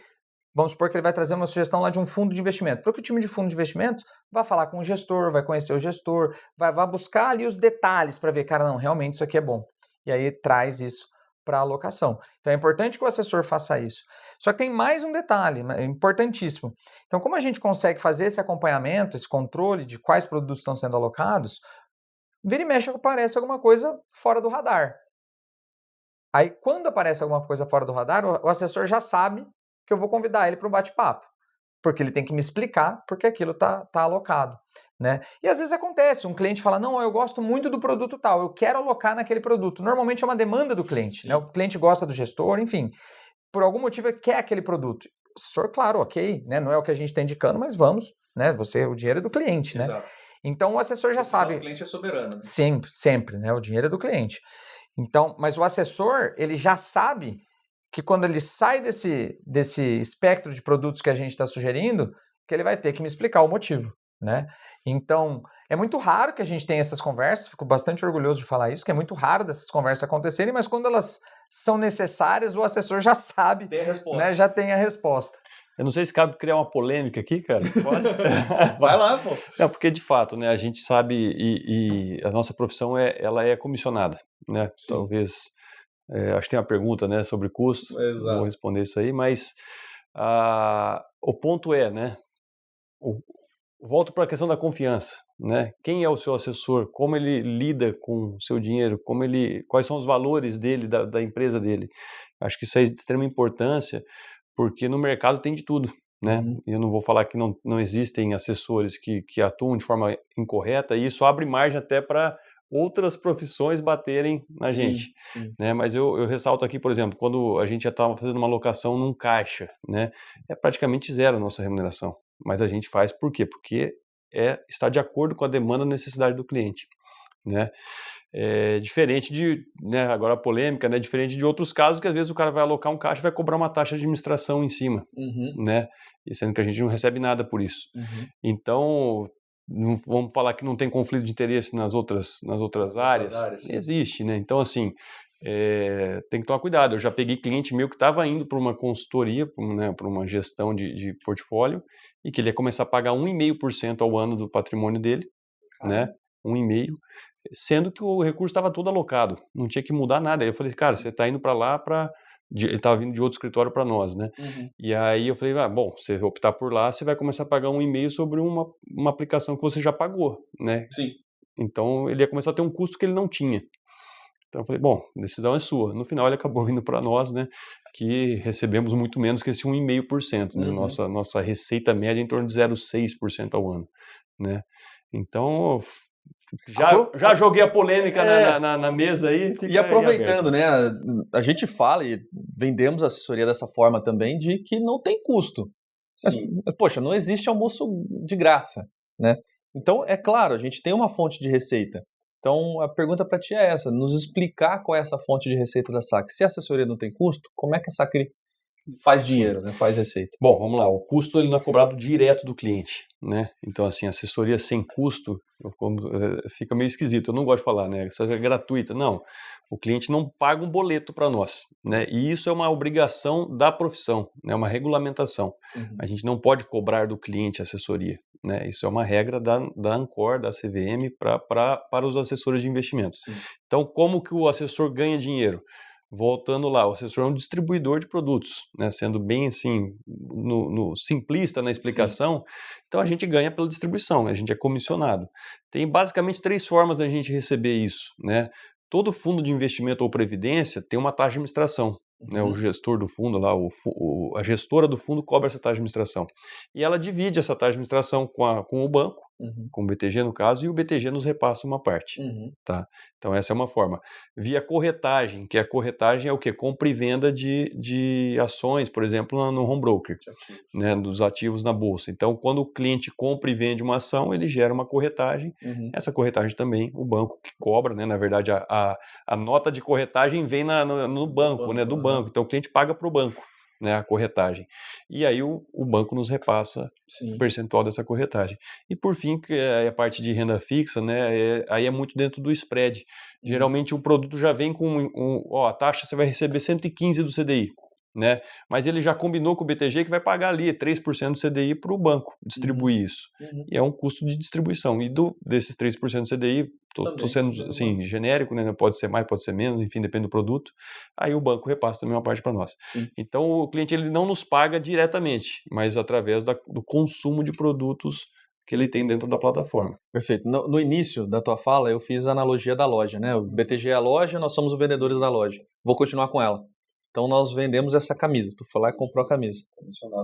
Vamos supor que ele vai trazer uma sugestão lá de um fundo de investimento. Para que o time de fundo de investimento vai falar com o gestor, vai conhecer o gestor, vai buscar ali os detalhes para ver, cara, não, realmente isso aqui é bom. E aí traz isso para a alocação. Então é importante que o assessor faça isso. Só que tem mais um detalhe, importantíssimo. Então, como a gente consegue fazer esse acompanhamento, esse controle de quais produtos estão sendo alocados, vira e mexe aparece alguma coisa fora do radar. Aí, quando aparece alguma coisa fora do radar, o assessor já sabe que eu vou convidar ele para um bate-papo, porque ele tem que me explicar porque aquilo está alocado. Né? E às vezes acontece, um cliente fala, não, eu gosto muito do produto tal, eu quero alocar naquele produto. Normalmente é uma demanda do cliente, né? O cliente gosta do gestor, enfim, por algum motivo ele quer aquele produto. O assessor, claro, ok, né? Não é o que a gente está indicando, mas vamos, né? O dinheiro é do cliente, né? Exato. Então o assessor já sabe. O cliente é soberano. Né? Sempre, né? O dinheiro é do cliente. Então, mas o assessor, ele já sabe que quando ele sai desse espectro de produtos que a gente está sugerindo, que ele vai ter que me explicar o motivo. Né? Então, é muito raro que a gente tenha essas conversas, fico bastante orgulhoso de falar isso, que é muito raro dessas conversas acontecerem, mas quando elas são necessárias, o assessor já sabe, tem a resposta. Né? Já tem a resposta. Eu não sei se cabe criar uma polêmica aqui, cara. Pode? Vai lá, pô. Não, porque de fato, né, a gente sabe e a nossa profissão ela é comissionada, né? Sim. Talvez, acho que tem uma pergunta, né, sobre custo, Exato. Vou responder isso aí, mas o ponto é, né, volto para a questão da confiança, né? Quem é o seu assessor? Como ele lida com o seu dinheiro? Quais são os valores dele, da empresa dele? Acho que isso é de extrema importância, porque no mercado tem de tudo, né? Eu não vou falar que não existem assessores que atuam de forma incorreta, e isso abre margem até para outras profissões baterem na gente, né? Mas eu ressalto aqui, por exemplo, quando a gente já estava fazendo uma alocação num caixa, né? É praticamente zero a nossa remuneração. Mas a gente faz por quê? Porque está de acordo com a demanda e necessidade do cliente, né? Diferente de, né, agora a polêmica, né, diferente de outros casos que às vezes o cara vai alocar um caixa e vai cobrar uma taxa de administração em cima, né? E sendo que a gente não recebe nada por isso. Então, não vamos falar que não tem conflito de interesse nas outras áreas. Existe, né? Então, assim, tem que tomar cuidado. Eu já peguei cliente meu que estava indo para uma consultoria, para uma gestão de portfólio, e que ele ia começar a pagar 1,5% ao ano do patrimônio dele, né? 1,5%, sendo que o recurso estava todo alocado, não tinha que mudar nada. Aí eu falei, cara, você está indo para lá ele estava vindo de outro escritório para nós, né? E aí eu falei, bom, você optar por lá, você vai começar a pagar 1,5% sobre uma aplicação que você já pagou, né? Sim. Então ele ia começar a ter um custo que ele não tinha. Então eu falei, bom, a decisão é sua. No final ele acabou vindo para nós, né, que recebemos muito menos que esse 1,5%, né, nossa receita média é em torno de 0,6% ao ano, né. Então, já joguei a polêmica na mesa aí. E aproveitando, né, a gente fala e vendemos a assessoria dessa forma também, de que não tem custo. Mas, poxa, não existe almoço de graça, né. Então, é claro, a gente tem uma fonte de receita. Então, a pergunta para ti é essa, nos explicar qual é essa fonte de receita da SAC. Se a assessoria não tem custo, como é que a SAC faz dinheiro, né? Faz receita? Bom, vamos lá. O custo ele não é cobrado direto do cliente, né? Então, assim, assessoria sem custo fica meio esquisito. Eu não gosto de falar, né? Isso é gratuita. Não. O cliente não paga um boleto para nós, né? E isso é uma obrigação da profissão, né? Uma regulamentação. A gente não pode cobrar do cliente assessoria, né? Isso é uma regra da Ancor, da CVM, para os assessores de investimentos. Sim. Então, como que o assessor ganha dinheiro? Voltando lá, o assessor é um distribuidor de produtos, né? Sendo bem assim, no simplista na explicação, sim. Então a gente ganha pela distribuição, a gente é comissionado. Tem basicamente 3 formas da gente receber isso, né? Todo fundo de investimento ou previdência tem uma taxa de administração, né? O gestor do fundo lá, a gestora do fundo cobra essa taxa de administração. E ela divide essa taxa de administração com o banco, com o BTG no caso, e o BTG nos repassa uma parte. Tá? Então essa é uma forma. Via corretagem, que a corretagem é o quê? Compra e venda de ações, por exemplo, no home broker, né? Dos ativos na bolsa. Então quando o cliente compra e vende uma ação, ele gera uma corretagem. Essa corretagem também, o banco que cobra, né? Na verdade a nota de corretagem vem no banco, né? Do banco. Então o cliente paga para o banco, né, a corretagem. E aí o banco nos repassa o percentual dessa corretagem. E por fim, que é a parte de renda fixa, né, aí é muito dentro do spread. Geralmente o produto já vem com a taxa você vai receber 115 do CDI, né, mas ele já combinou com o BTG que vai pagar ali 3% do CDI para o banco distribuir isso. E é um custo de distribuição. E desses 3% do CDI, estou sendo assim, genérico, né? Pode ser mais, pode ser menos, enfim, depende do produto. Aí o banco repassa também uma parte para nós. Então o cliente ele não nos paga diretamente, mas através do consumo de produtos que ele tem dentro da plataforma. Perfeito. No início da tua fala, eu fiz a analogia da loja, né? O BTG é a loja, nós somos os vendedores da loja. Vou continuar com ela. Então nós vendemos essa camisa. Tu foi lá e comprou a camisa,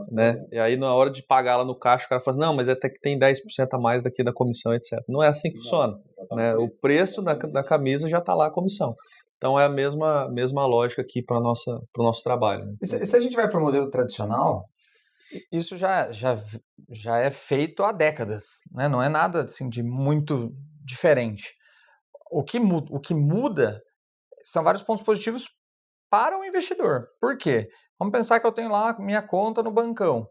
né? E aí na hora de pagar lá no caixa, o cara fala, não, mas até que tem 10% a mais daqui da comissão, etc. Não é assim que funciona, né? O preço da camisa já está lá a comissão. Então é a mesma lógica aqui para o nosso trabalho. Né? E se a gente vai para o modelo tradicional, isso já é feito há décadas, né? Não é nada assim, de muito diferente. O que muda são vários pontos positivos para o investidor. Por quê? Vamos pensar que eu tenho lá minha conta no bancão.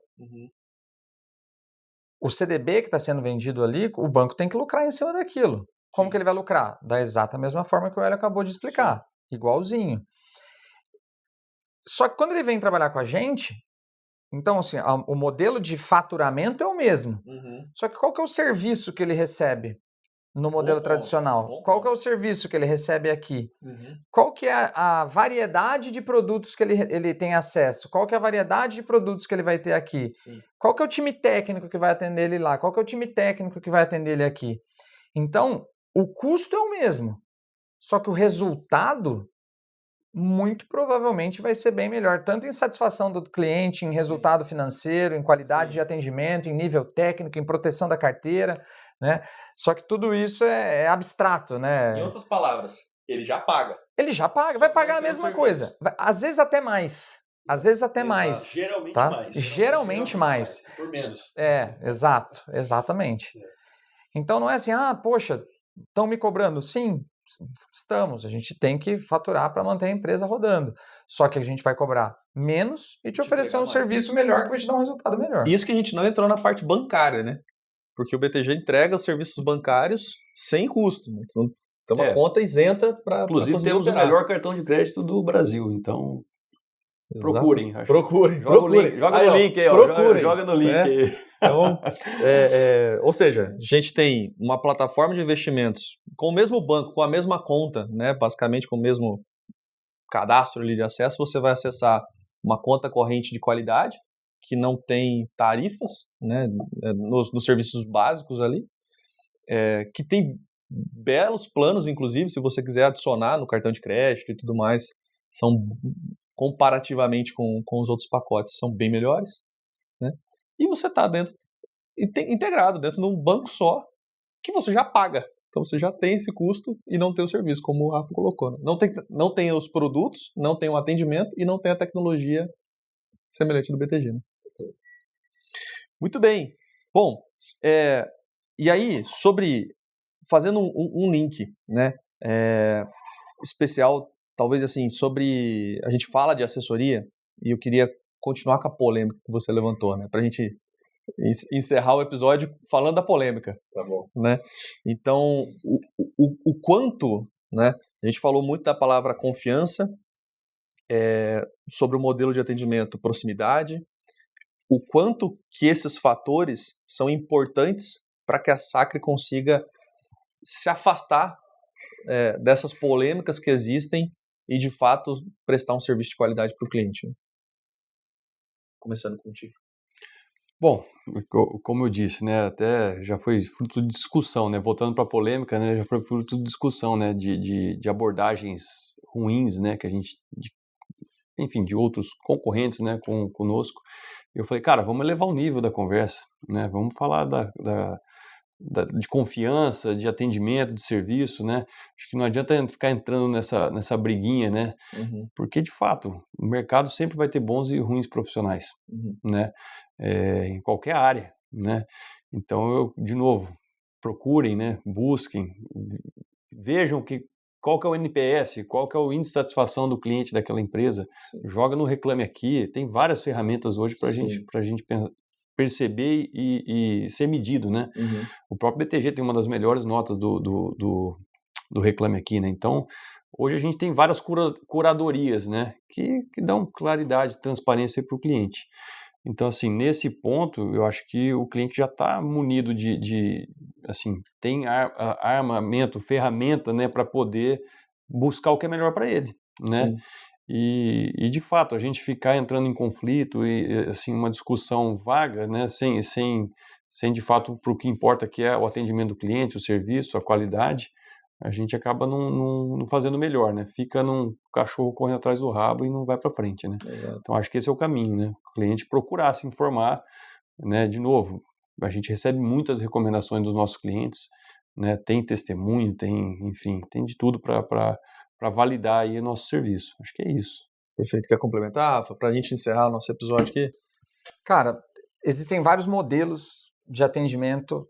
O CDB que está sendo vendido ali, o banco tem que lucrar em cima daquilo. Como que ele vai lucrar? Da exata mesma forma que o Hélio acabou de explicar. Igualzinho. Só que quando ele vem trabalhar com a gente, então assim, o modelo de faturamento é o mesmo. Só que qual que é o serviço que ele recebe? No modelo tradicional. Qual que é o serviço que ele recebe aqui? Qual que é a variedade de produtos que ele tem acesso? Qual que é a variedade de produtos que ele vai ter aqui? Qual que é o time técnico que vai atender ele lá? Qual que é o time técnico que vai atender ele aqui? Então, o custo é o mesmo. Só que o resultado, muito provavelmente, vai ser bem melhor. Tanto em satisfação do cliente, em resultado financeiro, em qualidade de atendimento, em nível técnico, em proteção da carteira, né? Só que tudo isso é abstrato, né? Em outras palavras, ele já paga. Ele já paga, vai pagar a mesma coisa. Às vezes até mais. Às vezes até mais. Geralmente tá? mais. Geralmente mais. Por menos. Exato, exatamente. Então não é assim, poxa, estão me cobrando? Sim, estamos. A gente tem que faturar para manter a empresa rodando. Só que a gente vai cobrar menos e te oferecer um serviço melhor que vai te dar um resultado melhor. Isso que a gente não entrou na parte bancária, né? Porque o BTG entrega os serviços bancários sem custo. Né? Então, tem uma conta isenta para inclusive, temos operar. o melhor cartão de crédito do Brasil. Então, procurem. Procurem. Joga no link aí. Procurem. Joga no link aí. Então, ou seja, a gente tem uma plataforma de investimentos com o mesmo banco, com a mesma conta, né? Basicamente com o mesmo cadastro ali de acesso. Você vai acessar uma conta corrente de qualidade, que não tem tarifas, né, nos serviços básicos ali, que tem belos planos, inclusive, se você quiser adicionar no cartão de crédito e tudo mais, são comparativamente com os outros pacotes, são bem melhores, né? E você está integrado dentro de um banco só, que você já paga. Então você já tem esse custo e não tem o serviço, como o Rafa colocou. Né? Não tem os produtos, não tem o atendimento e não tem a tecnologia semelhante do BTG. Né? Muito bem. Bom, E aí, fazendo um link, né, especial, talvez assim, sobre, a gente fala de assessoria, e eu queria continuar com a polêmica que você levantou, né, pra gente encerrar o episódio falando da polêmica. Tá bom. Né? Então, o quanto, né, a gente falou muito da palavra confiança, sobre o modelo de atendimento proximidade, o quanto que esses fatores são importantes para que a Sacre consiga se afastar dessas polêmicas que existem e, de fato, prestar um serviço de qualidade para o cliente. Começando contigo. Bom, como eu disse, né, até já foi fruto de discussão, né, voltando para a polêmica, né, já foi fruto de discussão, né, de abordagens ruins, né, que a gente, enfim, de outros concorrentes, né, conosco. Eu falei, cara, vamos elevar o nível da conversa, né, vamos falar de confiança, de atendimento, de serviço, né, acho que não adianta ficar entrando nessa briguinha, né, porque, de fato, o mercado sempre vai ter bons e ruins profissionais, né, em qualquer área, né, então, de novo, procurem, né, busquem, vejam qual que é o NPS, qual que é o índice de satisfação do cliente daquela empresa, joga no Reclame Aqui, tem várias ferramentas hoje para a gente perceber e ser medido, né? O próprio BTG tem uma das melhores notas do Reclame Aqui, né? Então, hoje a gente tem várias curadorias, né? Que dão claridade, transparência para o cliente. Então, assim, nesse ponto, eu acho que o cliente já está munido assim, tem armamento, ferramenta, né, para poder buscar o que é melhor para ele, né? E, de fato, a gente ficar entrando em conflito e, assim, uma discussão vaga, né, sem de fato, para o que importa, que é o atendimento do cliente, o serviço, a qualidade, a gente acaba não fazendo melhor, né? Fica num cachorro correndo atrás do rabo e não vai para frente, né? Exato. Então, acho que esse é o caminho, né? O cliente procurar se informar, né? De novo, a gente recebe muitas recomendações dos nossos clientes, né? Tem testemunho, enfim, tem de tudo para validar aí o nosso serviço. Acho que é isso. Perfeito. Quer complementar, Rafa? Para a gente encerrar o nosso episódio aqui? Cara, existem vários modelos de atendimento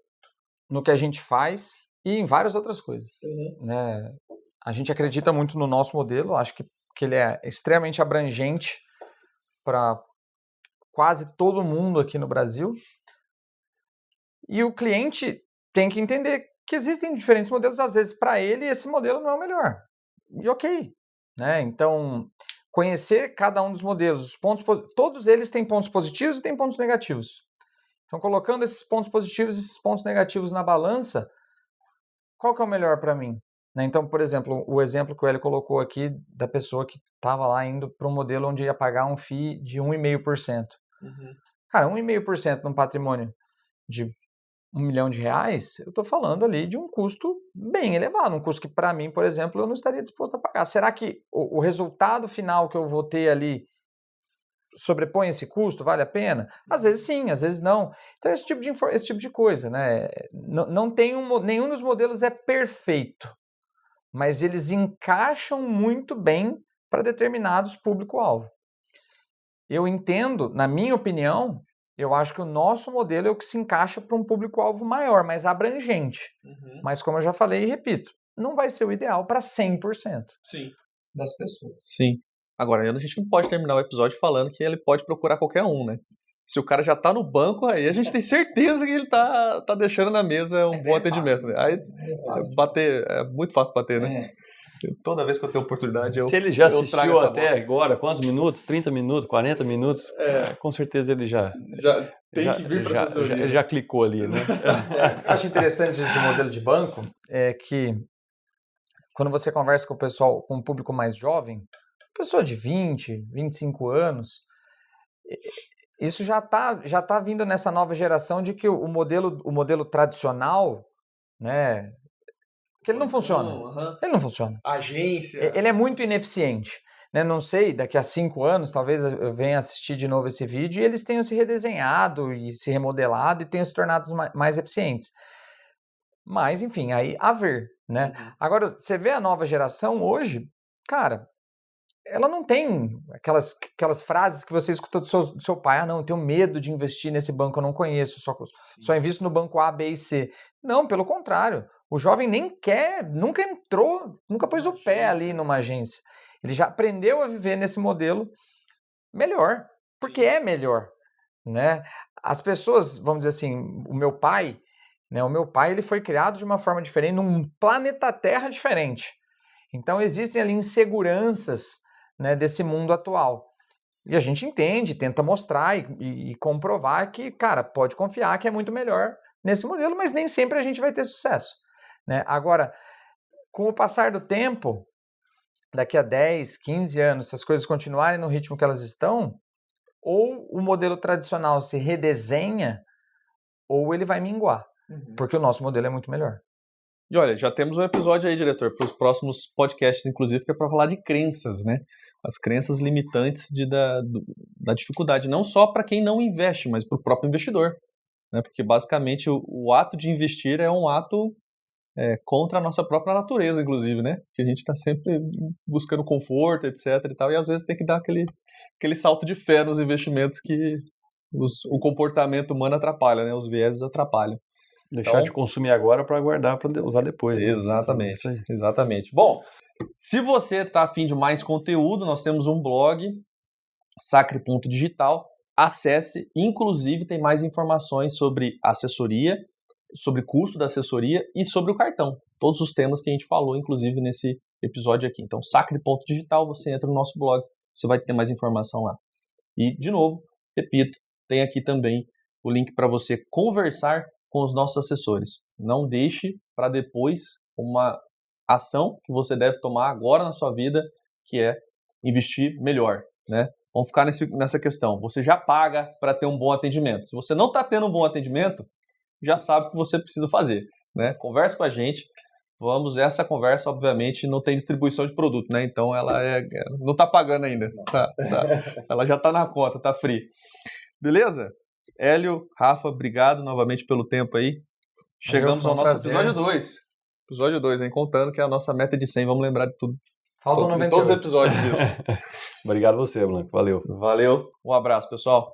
no que a gente faz e em várias outras coisas. Né? A gente acredita muito no nosso modelo, acho que ele é extremamente abrangente para quase todo mundo aqui no Brasil. E o cliente tem que entender que existem diferentes modelos, às vezes para ele esse modelo não é o melhor. E ok. Né? Então, conhecer cada um dos modelos, todos eles têm pontos positivos e têm pontos negativos. Então, colocando esses pontos positivos e esses pontos negativos na balança, qual que é o melhor para mim? Né? Então, por exemplo, o exemplo que o Hélio colocou aqui da pessoa que estava lá indo para um modelo onde ia pagar um FII de 1,5%. Cara, 1,5% num patrimônio de R$1 milhão, eu estou falando ali de um custo bem elevado, um custo que para mim, por exemplo, eu não estaria disposto a pagar. Será que o resultado final que eu vou ter ali sobrepõe esse custo? Vale a pena? Às vezes sim, às vezes não. Então esse tipo de coisa, né? Não tem nenhum dos modelos é perfeito, mas eles encaixam muito bem para determinados público-alvo. Eu entendo, na minha opinião, eu acho que o nosso modelo é o que se encaixa para um público-alvo maior, mais abrangente. Mas como eu já falei e repito, não vai ser o ideal para 100% das pessoas. Sim. Agora, a gente não pode terminar o episódio falando que ele pode procurar qualquer um, né? Se o cara já tá no banco, aí a gente tem certeza que ele tá deixando na mesa um bom atendimento. Fácil, né? Aí bater, é muito fácil bater, né? Toda vez que eu tenho oportunidade, Se ele já assistiu até bola. agora, quantos minutos? 30 minutos, 40 minutos? Com certeza ele já tem que vir para assessoria. Já clicou ali, né? Eu acho interessante esse modelo de banco, é que quando você conversa com o pessoal, com o público mais jovem, pessoa de 20, 25 anos, isso já tá vindo nessa nova geração de que o modelo tradicional, né, que ele não funciona. Ele não funciona. Agência. Ele é muito ineficiente. Né? Não sei, daqui a 5 anos, talvez eu venha assistir de novo esse vídeo e eles tenham se redesenhado e se remodelado e tenham se tornado mais eficientes. Mas, enfim, aí a ver. Né? Agora, você vê a nova geração hoje, cara, ela não tem aquelas frases que você escuta do seu pai, não, eu tenho medo de investir nesse banco, eu não conheço, só invisto no banco A, B e C. Não, pelo contrário, o jovem nem quer, nunca entrou, nunca pôs o pé ali numa agência. Ele já aprendeu a viver nesse modelo melhor, porque é melhor, né? As pessoas, vamos dizer assim, o meu pai, ele foi criado de uma forma diferente, num planeta Terra diferente. Então existem ali inseguranças, né, desse mundo atual. E a gente entende, tenta mostrar e comprovar que, cara, pode confiar que é muito melhor nesse modelo, mas nem sempre a gente vai ter sucesso, né? Agora, com o passar do tempo, daqui a 10, 15 anos, se as coisas continuarem no ritmo que elas estão, ou o modelo tradicional se redesenha, ou ele vai minguar, porque o nosso modelo é muito melhor. E olha, já temos um episódio aí, diretor, para os próximos podcasts, inclusive, que é para falar de crenças, né? As crenças limitantes da dificuldade, não só para quem não investe, mas para o próprio investidor, né? Porque basicamente o ato de investir é um ato contra a nossa própria natureza, inclusive, né? Que a gente está sempre buscando conforto, etc. e tal, e às vezes tem que dar aquele salto de fé nos investimentos que o comportamento humano atrapalha, né? Os vieses atrapalham. Deixar de consumir agora para guardar para usar depois. Né? Exatamente, exatamente. Bom, se você está afim de mais conteúdo, nós temos um blog, sacre.digital. Acesse, inclusive tem mais informações sobre assessoria, sobre custo da assessoria e sobre o cartão. Todos os temas que a gente falou, inclusive, nesse episódio aqui. Então, sacre.digital, você entra no nosso blog, você vai ter mais informação lá. E, de novo, repito, tem aqui também o link para você conversar com os nossos assessores. Não deixe para depois uma ação que você deve tomar agora na sua vida, que é investir melhor, né? Vamos ficar nessa questão. Você já paga para ter um bom atendimento. Se você não está tendo um bom atendimento, já sabe o que você precisa fazer, né? Converse com a gente. Essa conversa, obviamente, não tem distribuição de produto, né? Então, ela não está pagando ainda. Tá. Ela já está na conta, está free. Beleza? Hélio, Rafa, obrigado novamente pelo tempo aí. Chegamos ao nosso episódio 2. Episódio 2, hein? Contando que é a nossa meta de 100. Vamos lembrar de tudo. Faltam 98. Todos os episódios disso. Obrigado a você, Blanco. Valeu. Valeu. Um abraço, pessoal.